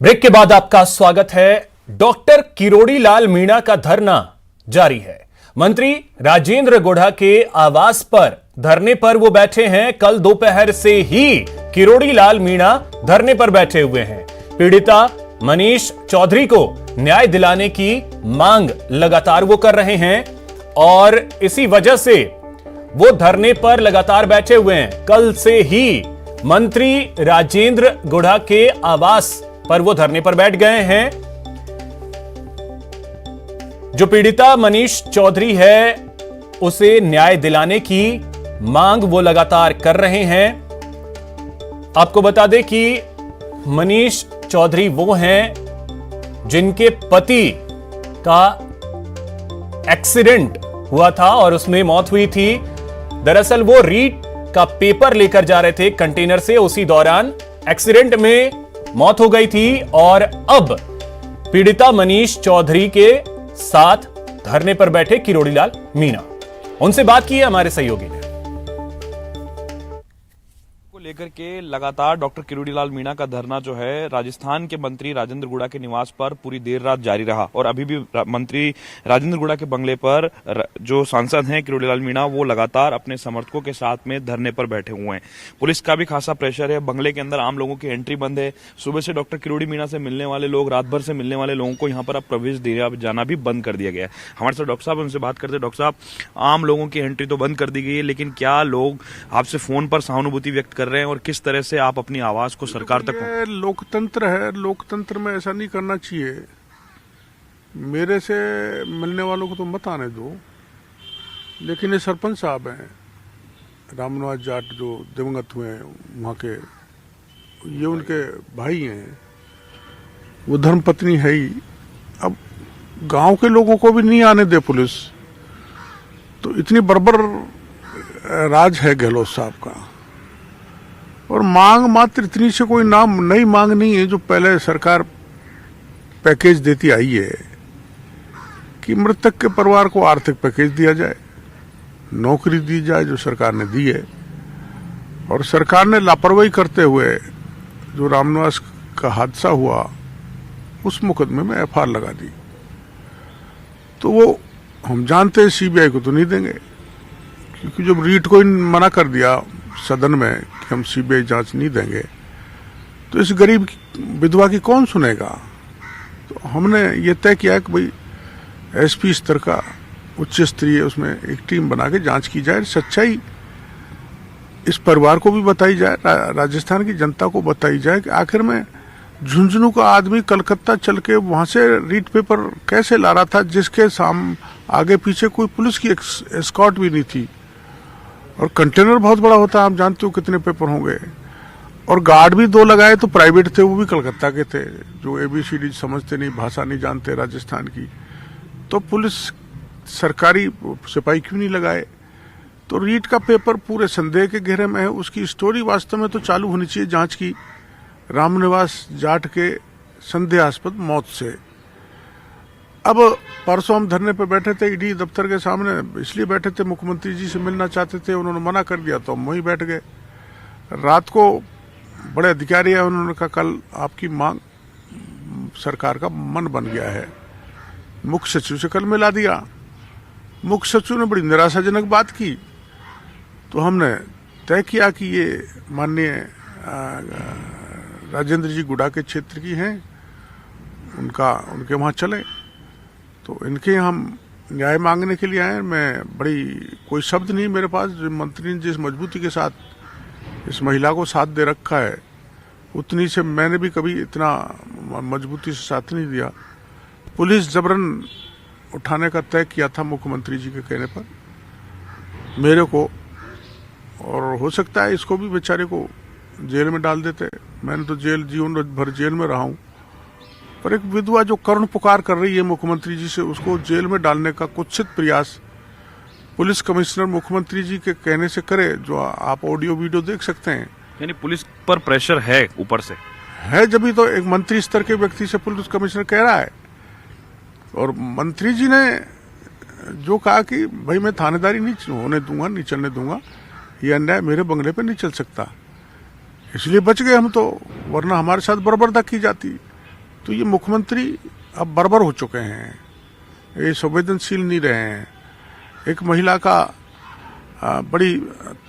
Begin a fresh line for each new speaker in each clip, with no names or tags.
Break के बाद आपका स्वागत है। डॉक्टर किरोड़ी लाल मीणा का धरना जारी है। मंत्री राजेंद्र गुढ़ा के आवास पर धरने पर वो बैठे हैं। कल दोपहर से ही किरोड़ी लाल मीणा धरने पर बैठे हुए हैं। पीड़िता मनीष चौधरी को न्याय दिलाने की मांग लगातार वो कर रहे हैं और इसी वजह से वो धरने पर लगातार बैठे हुए हैं। कल से ही मंत्री राजेंद्र गुढ़ा के आवास पर वो धरने पर बैठ गए हैं। जो पीड़िता मनीष चौधरी है उसे न्याय दिलाने की मांग वो लगातार कर रहे हैं। आपको बता दें कि मनीष चौधरी वो हैं जिनके पति का एक्सीडेंट हुआ था और उसमें मौत हुई थी। दरअसल वो रीट का पेपर लेकर जा रहे थे कंटेनर से, उसी दौरान एक्सीडेंट में मौत हो गई थी और अब पीड़िता मनीष चौधरी के साथ धरने पर बैठे किरोड़ी लाल मीणा। उनसे बात की है हमारे सहयोगी ने।
लेकर के लगातार डॉक्टर किरोड़ी लाल मीणा का धरना जो है राजस्थान के मंत्री राजेंद्र गुढ़ा के निवास पर पूरी देर रात जारी रहा और अभी भी मंत्री राजेंद्र गुढ़ा के बंगले पर जो सांसद हैं किरोड़ी लाल मीणा वो लगातार अपने समर्थकों के साथ में धरने पर बैठे हुए हैं। पुलिस का भी खासा प्रेशर है। बंगले के अंदर आम लोगों की एंट्री बंद है। सुबह से डॉक्टर किरोड़ी मीणा से मिलने वाले लोग, रात भर से मिलने वाले लोगों को यहाँ पर अब प्रवेश दिया जाना भी बंद कर दिया गया है। हमारे साथ डॉक्टर साहब, उनसे बात करते हैं। डॉक्टर साहब, आम लोगों की एंट्री तो बंद कर दी गई है, लेकिन क्या लोग आपसे फोन पर सहानुभूति व्यक्त कर रहे हैं और किस तरह से आप अपनी आवाज को सरकार तक?
लोकतंत्र है, लोकतंत्र में ऐसा नहीं करना चाहिए। मेरे से मिलने वालों को तो मत आने दो, लेकिन ये सरपंच साहब हैं रामनिवास जाट जो दिवंगत हुए हैं वहाँ के, ये उनके भाई हैं, वो धर्मपत्नी है ही। अब गांव के लोगों को भी नहीं आने दे पुलिस, तो इतनी बर्बर राज है गहलोत साहब का। और मांग मात्र इतनी से कोई नई मांग नहीं है। जो पहले सरकार पैकेज देती आई है कि मृतक के परिवार को आर्थिक पैकेज दिया जाए, नौकरी दी जाए जो सरकार ने दी है। और सरकार ने लापरवाही करते हुए जो रामनिवास का हादसा हुआ उस मुकदमे में एफआईआर लगा दी। तो वो हम जानते हैं सीबीआई को तो नहीं देंगे, क्योंकि जब रीट को मना कर दिया सदन में कि हम सीबीआई जांच नहीं देंगे, तो इस गरीब विधवा की कौन सुनेगा। तो हमने ये तय किया कि भाई एसपी स्तर का उच्च स्तरीय उसमें एक टीम बना के जांच की जाए, सच्चाई इस परिवार को भी बताई जाए, राजस्थान की जनता को बताई जाए कि आखिर में झुंझुनू का आदमी कलकत्ता चल के वहां से रीट पेपर कैसे ला रहा था, जिसके आगे पीछे कोई पुलिस की एस्कॉर्ट भी नहीं थी। और कंटेनर बहुत बड़ा होता है, आप जानते हो कितने पेपर होंगे। और गार्ड भी दो लगाए तो प्राइवेट थे, वो भी कलकत्ता के थे, जो एबीसीडी समझते नहीं, भाषा नहीं जानते राजस्थान की। तो पुलिस सरकारी सिपाही क्यों नहीं लगाए। तो रीट का पेपर पूरे संदेह के घेरे में है। उसकी स्टोरी वास्तव में तो चालू होनी चाहिए जांच की, रामनिवास जाट के संदेहास्पद मौत से। अब परसों हम धरने पर बैठे थे ईडी दफ्तर के सामने, इसलिए बैठे थे मुख्यमंत्री जी से मिलना चाहते थे, उन्होंने मना कर दिया तो हम वहीं बैठ गए। रात को बड़े अधिकारी है, उन्होंने कहा कल आपकी मांग सरकार का मन बन गया है। मुख्य सचिव से कल मिला दिया। मुख्य सचिव ने बड़ी निराशाजनक बात की, तो हमने तय किया कि ये माननीय राजेंद्र जी गुढ़ा के क्षेत्र की हैं, उनके वहाँ चले। तो इनके हम न्याय मांगने के लिए आए। मैं कोई शब्द नहीं मेरे पास। मंत्री ने जिस मजबूती के साथ इस महिला को साथ दे रखा है, उतनी से मैंने भी कभी इतना मजबूती से साथ नहीं दिया। पुलिस जबरन उठाने का तय किया था मुख्यमंत्री जी के कहने पर मेरे को, और हो सकता है इसको भी बेचारे को जेल में डाल देते। मैंने तो जीवन भर जेल में रहा हूं, पर एक विधवा जो करुण पुकार कर रही है मुख्यमंत्री जी से, उसको जेल में डालने का कुत्सित प्रयास पुलिस कमिश्नर मुख्यमंत्री जी के कहने से करे, जो आप ऑडियो वीडियो देख सकते हैं।
यानी पुलिस पर प्रेशर है ऊपर से
है, जब भी तो एक मंत्री स्तर के व्यक्ति से पुलिस कमिश्नर कह रहा है। और मंत्री जी ने जो कहा कि भाई मैं थानेदारी नहीं होने दूंगा, नहीं चलने दूंगा, ये अन्याय मेरे बंगले पे नहीं चल सकता। इसलिए बच गए हम तो, वरना हमारे साथ बर्बरता की जाती। तो ये मुख्यमंत्री अब बर्बर हो चुके हैं, ये संवेदनशील नहीं रहे हैं। एक महिला का बड़ी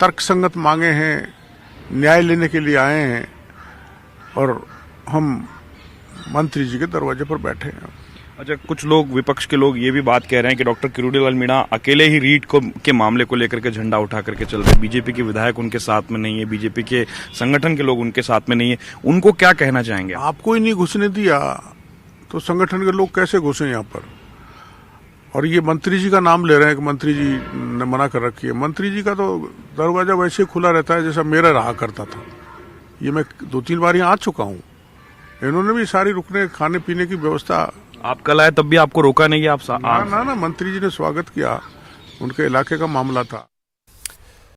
तर्कसंगत मांगे हैं, न्याय लेने के लिए आए हैं और हम मंत्री जी के दरवाजे पर बैठे हैं।
अच्छा, कुछ लोग, विपक्ष के लोग ये भी बात कह रहे हैं कि डॉक्टर किरोड़ीलाल मीणा अकेले ही रीट के मामले को लेकर के झंडा उठा करके चल रहे, बीजेपी के विधायक उनके साथ में नहीं है, बीजेपी के संगठन के लोग उनके साथ में नहीं है, उनको क्या कहना चाहेंगे?
आपको ही नहीं घुसने दिया तो संगठन के लोग कैसे घुसे यहाँ पर? और ये मंत्री जी का नाम ले रहे हैं कि मंत्री जी ने मना कर रखी है। मंत्री जी का तो दरवाजा वैसे ही खुला रहता है जैसा मेरा रहा करता था। ये मैं 2-3 बार यहाँ आ चुका हूँ। इन्होंने भी सारी रुकने खाने पीने की व्यवस्था।
आप कल आए तब भी आपको रोका नहीं? आप
ना मंत्री जी ने स्वागत किया, उनके इलाके का मामला था।